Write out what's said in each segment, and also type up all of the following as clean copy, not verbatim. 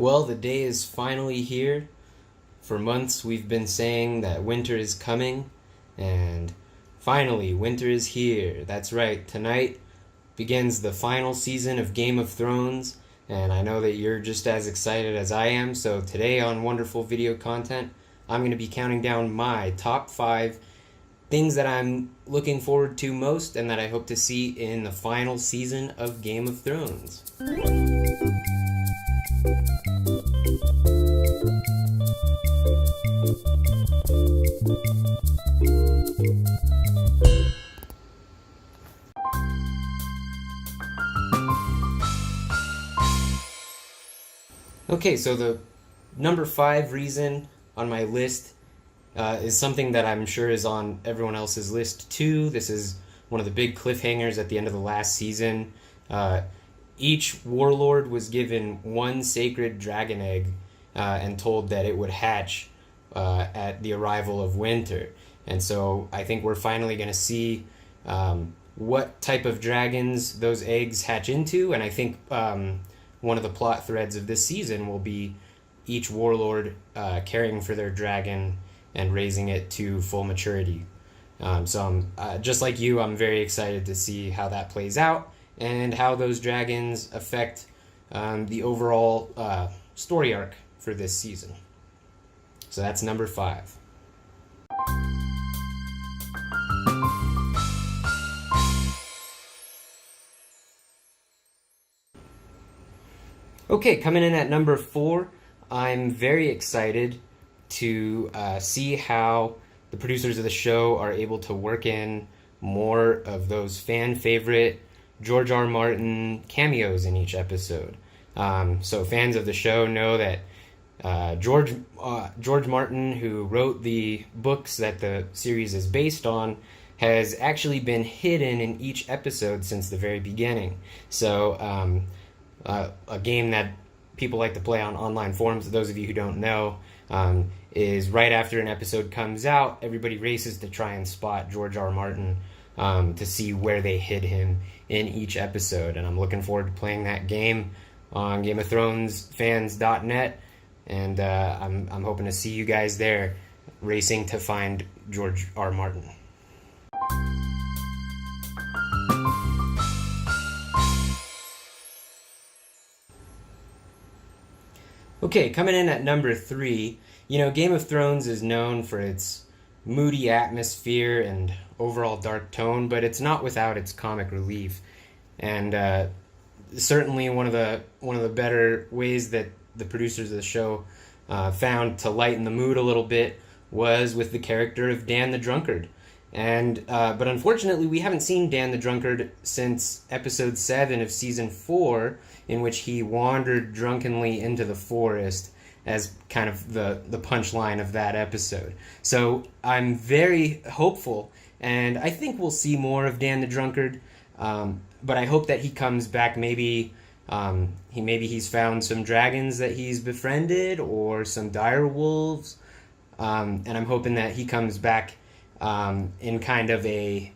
Well, the day is finally here. For months, we've been saying that winter is coming, and finally, winter is here. That's right, tonight begins the final season of Game of Thrones, and I know that you're just as excited as I am. So, today on Wonderful Video Content, I'm going to be counting down my top 5 things that I'm looking forward to most and that I hope to see in the final season of Game of Thrones. Okay, so the number 5 reason on my list is something that I'm sure is on everyone else's list too. This is one of the big cliffhangers at the end of the last season. Each warlord was given one sacred dragon egg and told that it would hatch at the arrival of winter. And so I think we're finally going to see what type of dragons those eggs hatch into. And I think one of the plot threads of this season will be each warlord caring for their dragon and raising it to full maturity. So I'm just like you, I'm very excited to see how that plays out and how those dragons affect the overall story arc for this season. So that's number 5. Okay, coming in at number 4, I'm very excited to see how the producers of the show are able to work in more of those fan favorite George R. Martin cameos in each episode. So fans of the show know that George Martin, who wrote the books that the series is based on, has actually been hidden in each episode since the very beginning. So a game that people like to play on online forums, those of you who don't know, is right after an episode comes out, everybody races to try and spot George R. Martin to see where they hid him in each episode. And I'm looking forward to playing that game on GameOfThronesFans.net, and I'm hoping to see you guys there racing to find George R. Martin. Okay, coming in at number 3, Game of Thrones is known for its moody atmosphere and overall dark tone, but it's not without its comic relief. And certainly one of the better ways that the producers of the show found to lighten the mood a little bit was with the character of Dan the Drunkard. And but unfortunately, we haven't seen Dan the Drunkard since episode 7 of season 4, in which he wandered drunkenly into the forest as kind of the punchline of that episode. So I'm very hopeful, and I think we'll see more of Dan the Drunkard, but I hope that he comes back. Maybe he's found some dragons that he's befriended or some dire wolves, and I'm hoping that he comes back in kind of a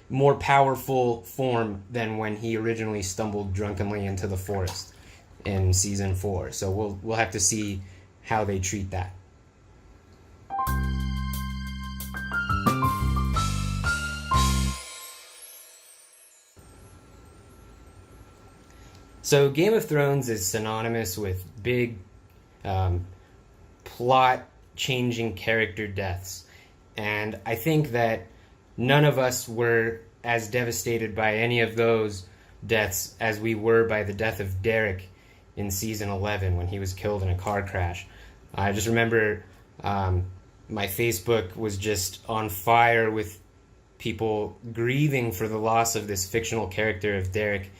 more powerful form than when he originally stumbled drunkenly into the forest in season 4. So we'll have to see how they treat that. So Game of Thrones is synonymous with big plot-changing character deaths. And I think that none of us were as devastated by any of those deaths as we were by the death of Derek in season 11 when he was killed in a car crash. I just remember my Facebook was just on fire with people grieving for the loss of this fictional character of Derek.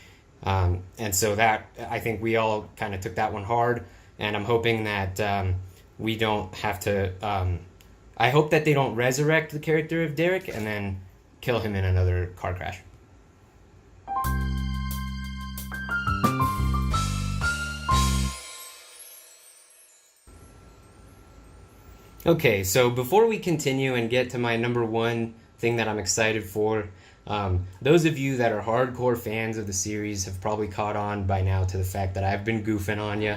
And so that, I think we all kind of took that one hard, and I'm hoping that we don't have to... I hope that they don't resurrect the character of Derek and then kill him in another car crash. Okay, so before we continue and get to my number 1 thing that I'm excited for, Those of you that are hardcore fans of the series have probably caught on by now to the fact that I've been goofing on you,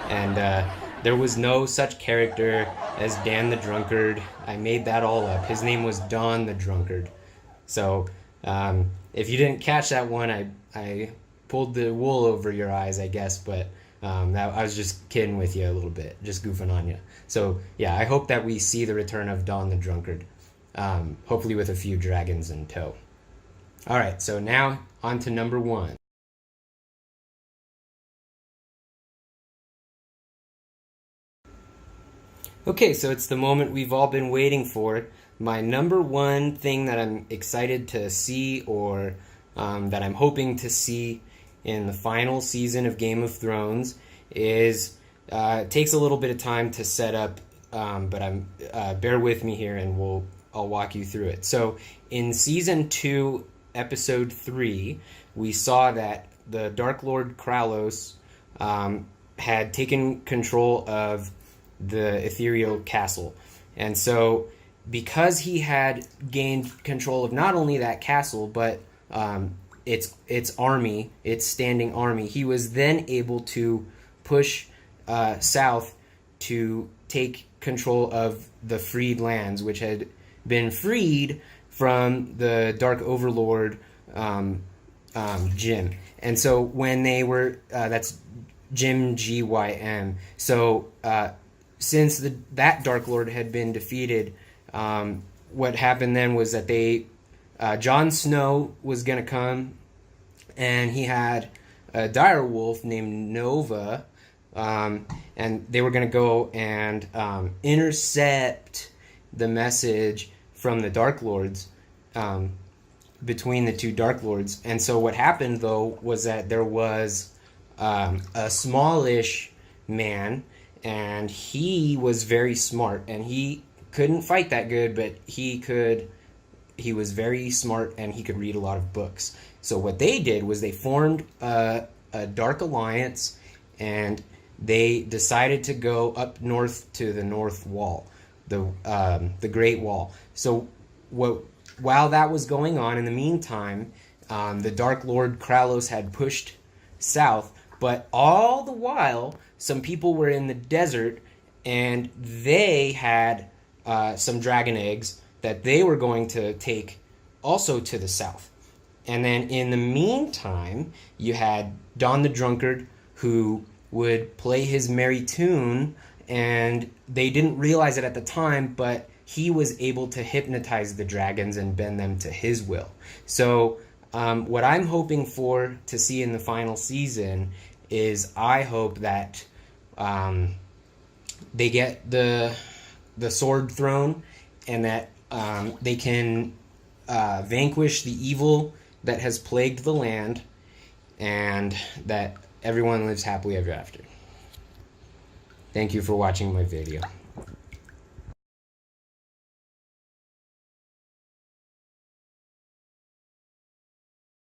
and there was no such character as Dan the Drunkard. I made that all up. His name was Don the Drunkard. So if you didn't catch that one, I pulled the wool over your eyes, I guess, but I was just kidding with you a little bit, just goofing on you. So yeah, I hope that we see the return of Don the Drunkard, hopefully with a few dragons in tow. All right, so now on to number 1. Okay, so it's the moment we've all been waiting for. My number 1 thing that I'm excited to see, or that I'm hoping to see in the final season of Game of Thrones is, it takes a little bit of time to set up, but bear with me here and I'll walk you through it. So in season 2, episode 3, we saw that the Dark Lord Krallos had taken control of the ethereal castle. And so because he had gained control of not only that castle, but its army, its standing army, he was then able to push south to take control of the freed lands, which had been freed from the Dark Overlord Jim. And so when they were, that's Jim, Gym. So since that Dark Lord had been defeated, what happened then was that Jon Snow was going to come, and he had a dire wolf named Nova, and they were going to go and intercept the message from the Dark Lords, between the two Dark Lords. And so what happened, though, was that there was a smallish man, and he was very smart, and he couldn't fight that good, but he was very smart, and he could read a lot of books. So what they did was they formed a dark alliance, and they decided to go up north to the North Wall, the Great Wall. So while that was going on, in the meantime, the Dark Lord Krallos had pushed south, but all the while, some people were in the desert, and they had some dragon eggs that they were going to take also to the south. And then in the meantime, you had Don the Drunkard, who would play his merry tune, and they didn't realize it at the time, but he was able to hypnotize the dragons and bend them to his will. So what I'm hoping for to see in the final season is, I hope that they get the sword thrown, and that they can vanquish the evil that has plagued the land, and that everyone lives happily ever after. Thank you for watching my video.